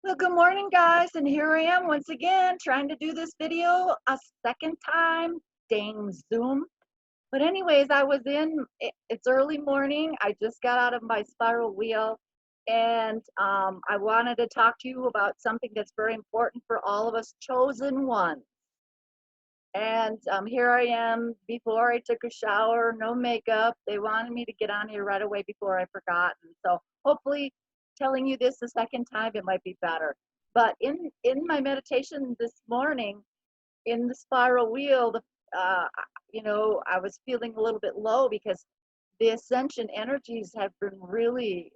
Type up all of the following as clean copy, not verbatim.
Well, good morning, guys, and here I am once again trying to do this video a second time. Dang Zoom. But anyways, it's early morning. I just got out of my spiral wheel, and I wanted to talk to you about something that's very important for all of us chosen ones. And here I am before I took a shower, no makeup. They wanted me to get on here right away before I forgot. And so hopefully telling you this the second time, it might be better. But in my meditation this morning, in the spiral wheel, I was feeling a little bit low because the ascension energies have been really,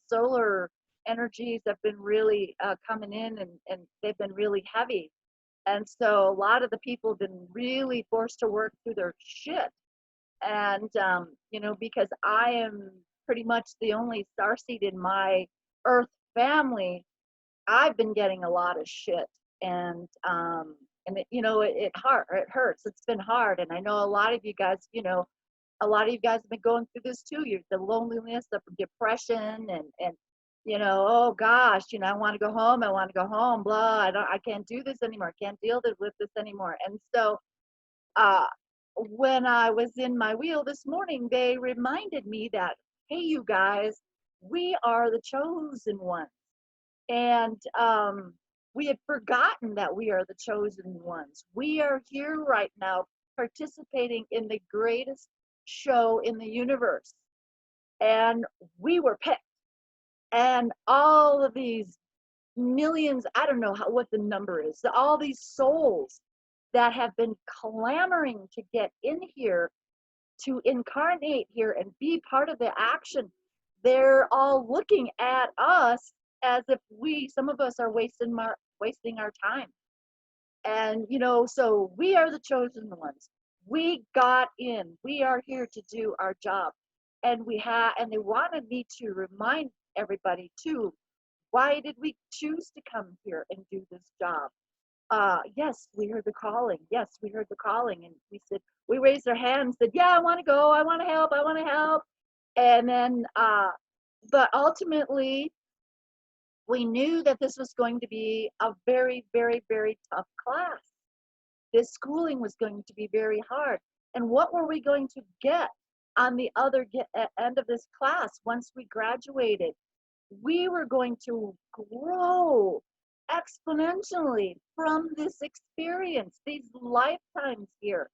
solar energies have been really coming in, and they've been really heavy. And so a lot of the people have been really forced to work through their shit. And, because I am pretty much the only starseed in my Earth family, I've been getting a lot of shit. And it hurts. It's been hard. And I know a lot of you guys, have been going through this too. The loneliness, the depression, and oh gosh, I want to go home. I want to go home. Blah. I can't do this anymore. I can't deal with this anymore. And so, uh, when I was in my wheel this morning, they reminded me that, hey, you guys, we are the chosen ones, and we had forgotten that we are the chosen ones. We are here right now participating in the greatest show in the universe, and we were picked. And all of these millions, I don't know what the number is, all these souls that have been clamoring to get in here, to incarnate here and be part of the action, they're all looking at us as if some of us are wasting our time. And so we are the chosen ones. We got in. We are here to do our job. And they wanted me to remind everybody too, why did we choose to come here and do this job? Yes, we heard the calling. Yes, we heard the calling. And we raised our hand and said, yeah, I want to go. I want to help. I want to help. And then, but ultimately, we knew that this was going to be a very, very, very tough class. This schooling was going to be very hard. And what were we going to get on the other end of this class once we graduated? We were going to grow exponentially from this experience, these lifetimes here.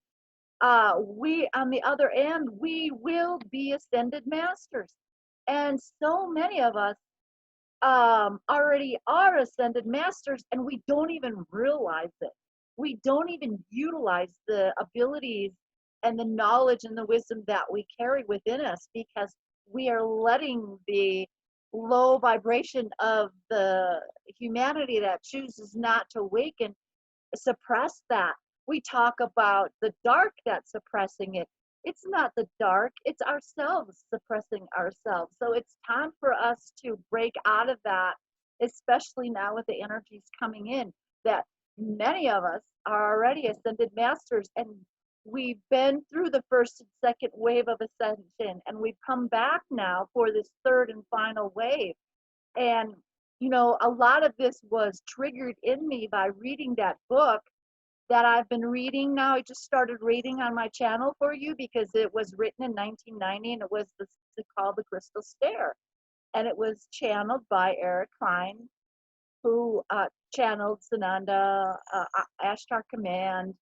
We, on the other end, we will be ascended masters. And so many of us already are ascended masters, and we don't even realize it. We don't even utilize the abilities and the knowledge and the wisdom that we carry within us, because we are letting the low vibration of the humanity that chooses not to awaken suppress that. We talk about the dark that's suppressing it. It's not the dark, it's ourselves suppressing ourselves. So it's time for us to break out of that, especially now with the energies coming in, that many of us are already ascended masters, and we've been through the first and second wave of ascension, and we've come back now for this third and final wave. And a lot of this was triggered in me by reading that book that I've been reading now. I just started reading on my channel for you because it was written in 1990, and it was called The Crystal Stair. And it was channeled by Eric Klein, who channeled Sananda, Ashtar Command,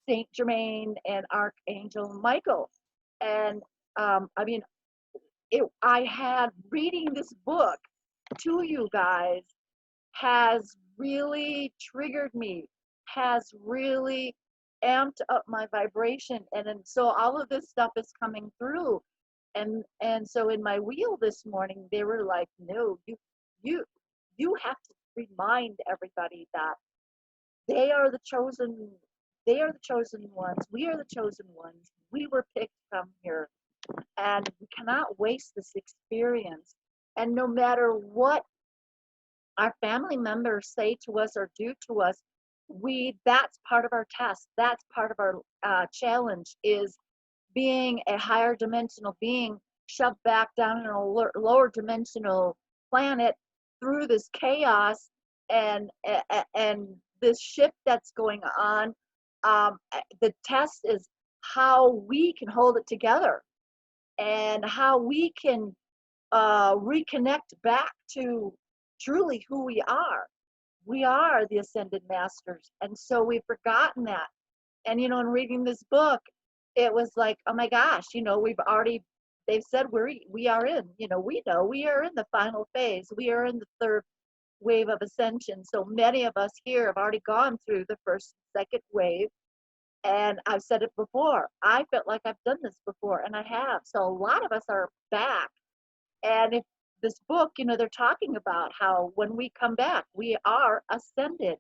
Saint Germain, and Archangel Michael. And I had reading this book to you guys has really triggered me, has really amped up my vibration, and so all of this stuff is coming through. And so in my wheel this morning, they were like, no, you have to remind everybody that they are the chosen ones. We are the chosen ones. We were picked to come here, and we cannot waste this experience. And no matter what our family members say to us or do to us, that's part of our test. That's part of our challenge, is being a higher dimensional being shoved back down in a lower dimensional planet through this chaos and this shift that's going on. The test is how we can hold it together and how we can reconnect back to truly who we are. We are the ascended masters, and so we've forgotten that. And in reading this book, it was like, oh my gosh, they've said we are in, we know we are in the final phase. We are in the third wave of ascension. So many of us here have already gone through the first, second wave. And I've said it before, I felt like I've done this before, and I have. So a lot of us are back. And if this book, they're talking about how when we come back, we are ascended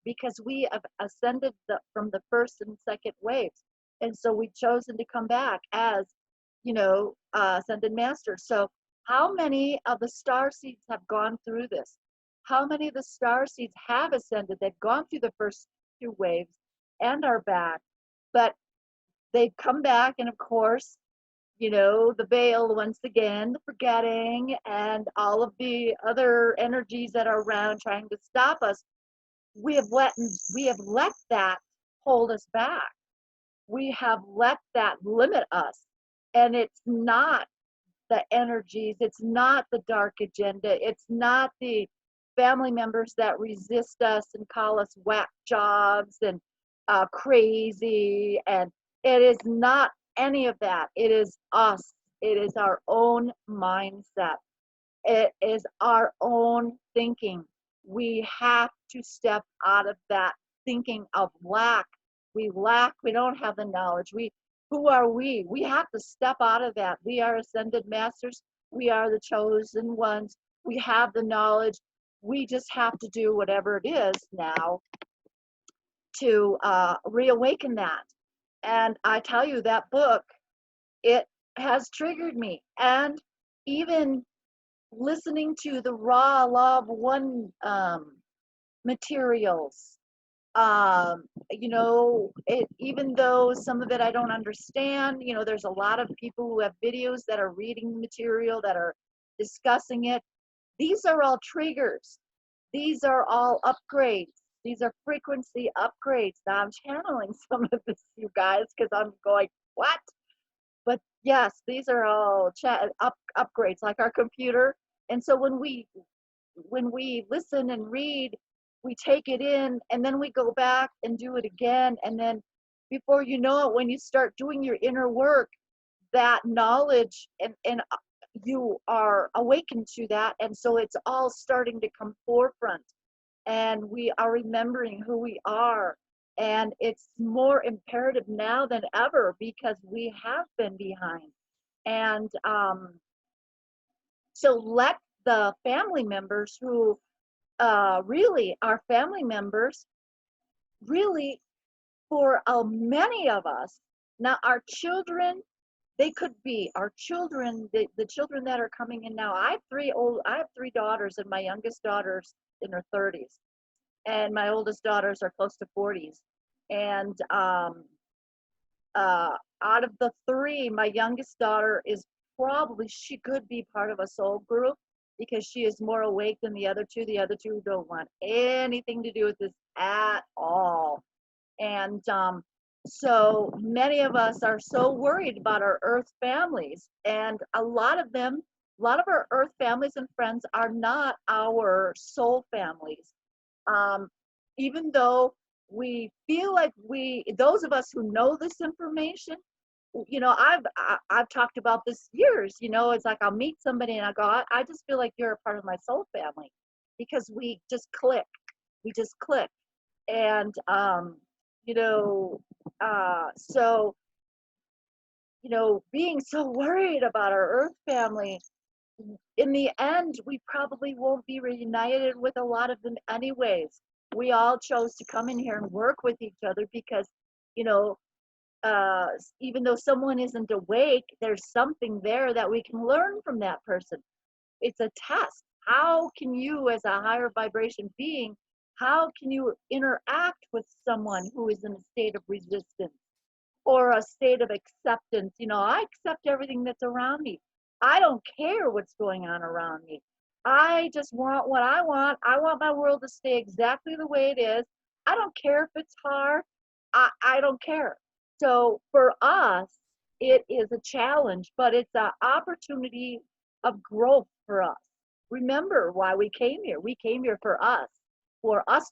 because we have ascended from the first and second waves. And so we've chosen to come back as, ascended masters. So how many of the star seeds have gone through this? How many of the star seeds have ascended? They've gone through the first two waves and are back, but they've come back, and of course, the veil once again, the forgetting, and all of the other energies that are around trying to stop us. We have let that hold us back. We have let that limit us, and it's not the energies, it's not the dark agenda, it's not the family members that resist us and call us whack jobs and crazy, and it is not any of that. It is us. It is our own mindset. It is our own thinking. We have to step out of that thinking of lack. We lack, we don't have the knowledge. Who are we? We have to step out of that. We are ascended masters. We are the chosen ones. We have the knowledge. We just have to do whatever it is now to reawaken that. And I tell you, that book, it has triggered me. And even listening to the raw law of one materials, even though some of it I don't understand, there's a lot of people who have videos that are reading the material, that are discussing it. These are all triggers. These are all upgrades. These are frequency upgrades. Now I'm channeling some of this, you guys, because I'm going, what? But yes, these are all upgrades, like our computer. And so when we listen and read, we take it in, and then we go back and do it again. And then before you know it, when you start doing your inner work, that knowledge and you are awakened to that. And so it's all starting to come forefront, and we are remembering who we are. And it's more imperative now than ever because we have been behind. And so let the family members who really are family members, really, for many of us, now our children, they could be our children, the children that are coming in now. I have three daughters, and my youngest daughter's in her 30s, and my oldest daughters are close to 40s. And out of the three, my youngest daughter she could be part of a soul group because she is more awake than the other two. The other two don't want anything to do with this at all. And so many of us are so worried about our earth families, and a lot of our earth families and friends are not our soul families. Even though we feel like those of us who know this information, I've talked about this years. It's like I'll meet somebody and I go, I just feel like you're a part of my soul family, because we just click. We just click. And so being so worried about our earth family, in the end, we probably won't be reunited with a lot of them anyways. We all chose to come in here and work with each other because, even though someone isn't awake, there's something there that we can learn from that person. It's a test. How can you, as a higher vibration being, how can you interact with someone who is in a state of resistance or a state of acceptance? I accept everything that's around me. I don't care what's going on around me. I just want what I want. I want my world to stay exactly the way it is. I don't care if it's hard. I don't care. So for us, it is a challenge, but it's an opportunity of growth for us. Remember why we came here. We came here for us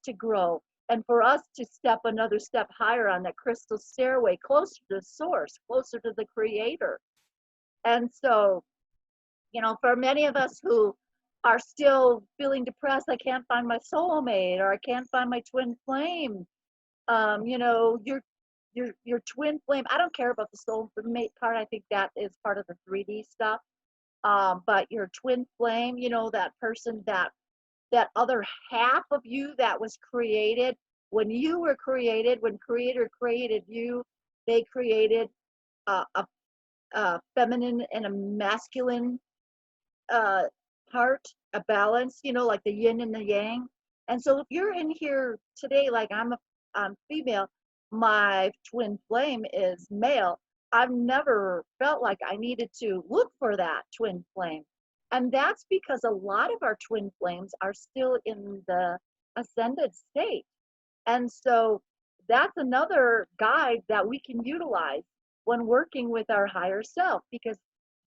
to grow, and for us to step another step higher on that crystal stairway, closer to the source, closer to the creator. And so, for many of us who are still feeling depressed, I can't find my soulmate, or I can't find my twin flame. Your twin flame. I don't care about the soulmate part. I think that is part of the 3D stuff. But your twin flame, that person, that other half of you that was created when you were created, when Creator created you, they created a feminine and a masculine uh, part, a balance, like the yin and the yang. And so if you're in here today, like I'm female, my twin flame is male. I've never felt like I needed to look for that twin flame. And that's because a lot of our twin flames are still in the ascended state. And so that's another guide that we can utilize when working with our higher self, because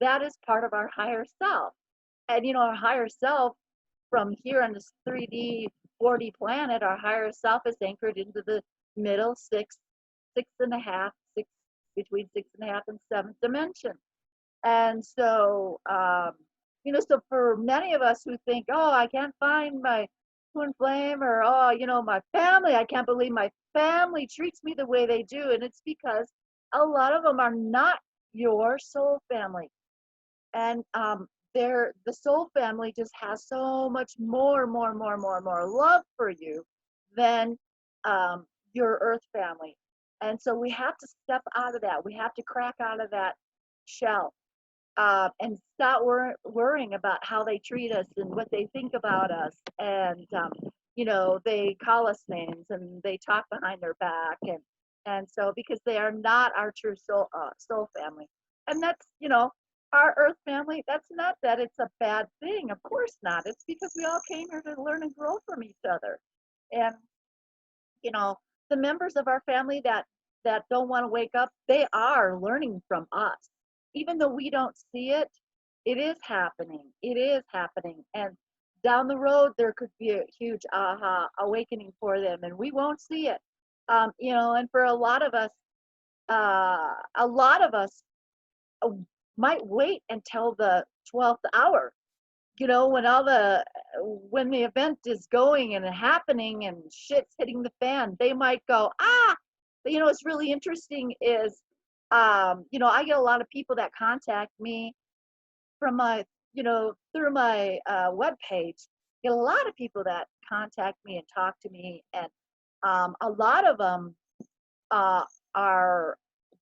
that is part of our higher self. And our higher self, from here on this 3D 4D planet, our higher self is anchored into the middle six and a half, between six and a half and seventh dimension. And so, so for many of us who think, oh, I can't find my twin flame, or, oh, my family, I can't believe my family treats me the way they do. And it's because a lot of them are not your soul family. And the soul family just has so much more love for you than your earth family. And so we have to step out of that. We have to crack out of that shell, and stop worrying about how they treat us and what they think about us. And they call us names and they talk behind their back, and so because they are not our true soul family. And that's our earth family. That's not that it's a bad thing, of course not. It's because we all came here to learn and grow from each other. And the members of our family that don't want to wake up, they are learning from us. Even though we don't see it, it is happening. It is happening. And down the road, there could be a huge aha awakening for them, and we won't see it. And for a lot of us, uh, might wait until the 12th hour, when the event is going and happening and shit's hitting the fan. They might go, ah. But what's really interesting is, I get a lot of people that contact me from through my web page. Get a lot of people that contact me and talk to me, and a lot of them are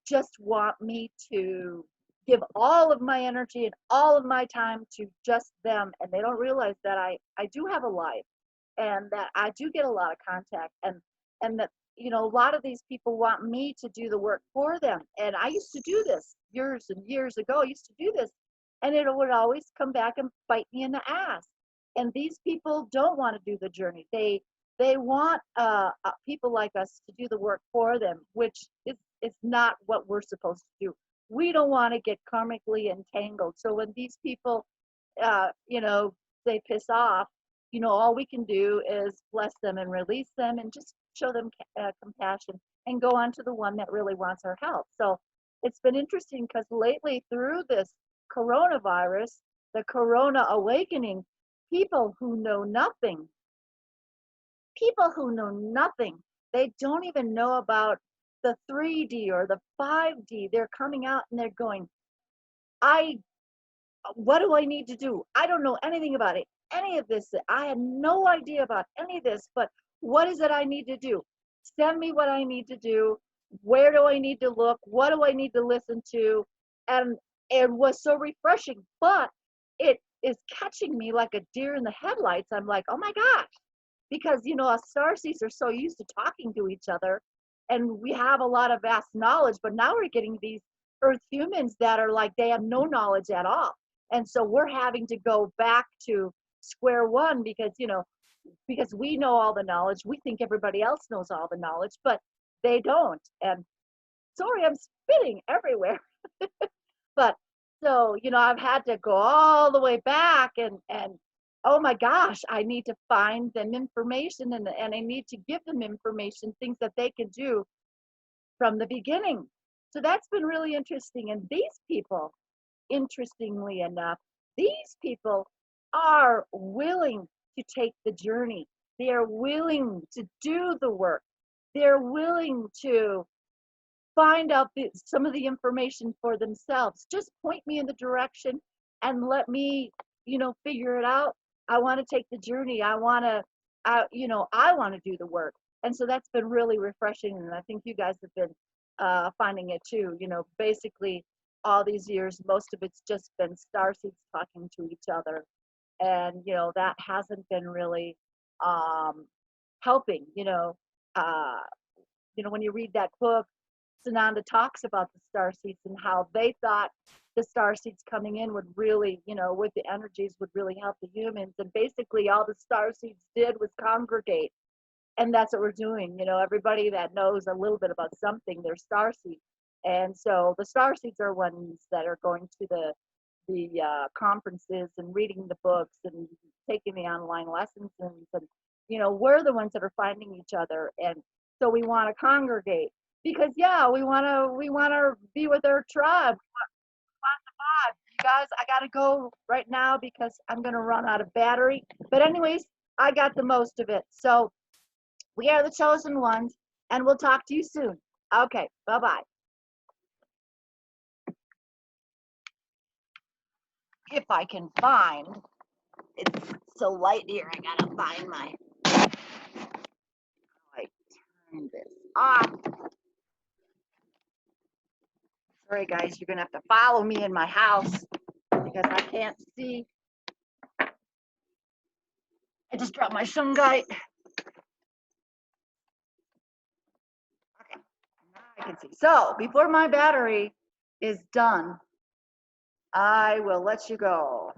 just want me to give all of my energy and all of my time to just them, and they don't realize that I do have a life, and that I do get a lot of contact, and that a lot of these people want me to do the work for them. And I used to do this years and years ago. I used to do this, and it would always come back and bite me in the ass. And these people don't want to do the journey. They want people like us to do the work for them, which is not what we're supposed to do. We don't want to get karmically entangled. So when these people, they piss off, all we can do is bless them and release them and just show them compassion and go on to the one that really wants our help. So it's been interesting because lately, through this coronavirus, the corona awakening, people who know nothing, they don't even know about the 3D or the 5D. They're coming out and they're going, what do I need to do? I don't know anything about it. Any of this. I had no idea about any of this, but what is it I need to do? Send me what I need to do. Where do I need to look? What do I need to listen to? And it was so refreshing, but it is catching me like a deer in the headlights. I'm like, oh my gosh, because us starseeds are so used to talking to each other, and we have a lot of vast knowledge, but now we're getting these earth humans that are like, they have no knowledge at all. And so we're having to go back to square one because, you know, because we know all the knowledge. We think everybody else knows all the knowledge, but they don't. And sorry, I'm spitting everywhere. But so, you know, I've had to go all the way back and oh my gosh, I need to find them information and I need to give them information, things that they can do from the beginning. So that's been really interesting. And these people, interestingly enough, these people are willing to take the journey. They are willing to do the work. They're willing to find out some of the information for themselves. Just point me in the direction and let me, you know, figure it out. I want to take the journey. I want to, you know, I want to do the work. And so that's been really refreshing. And I think you guys have been finding it too. You know, basically all these years, most of it's just been starseeds talking to each other. And, you know, that hasn't been really helping, uh, when you read that book, Sananda talks about the star seeds and how they thought the star seeds coming in would really, you know, with the energies would really help the humans. And basically all the star seeds did was congregate. And that's what we're doing. You know, everybody that knows a little bit about something, they're star seeds. And so the star seeds are ones that are going to the conferences and reading the books and taking the online lessons. And, you know, we're the ones that are finding each other. And so we want to congregate because, yeah, we want to be with our tribe. We want the vibe. You guys, I got to go right now because I'm going to run out of battery. But anyways, I got the most of it. So we are the chosen ones, and we'll talk to you soon. Okay, bye-bye. If I can find, it's so light here, I gotta find my, I turn this off. Sorry guys, you're gonna have to follow me in my house because I can't see. I just dropped my shungite. Okay, now I can see. So before my battery is done, I will let you go.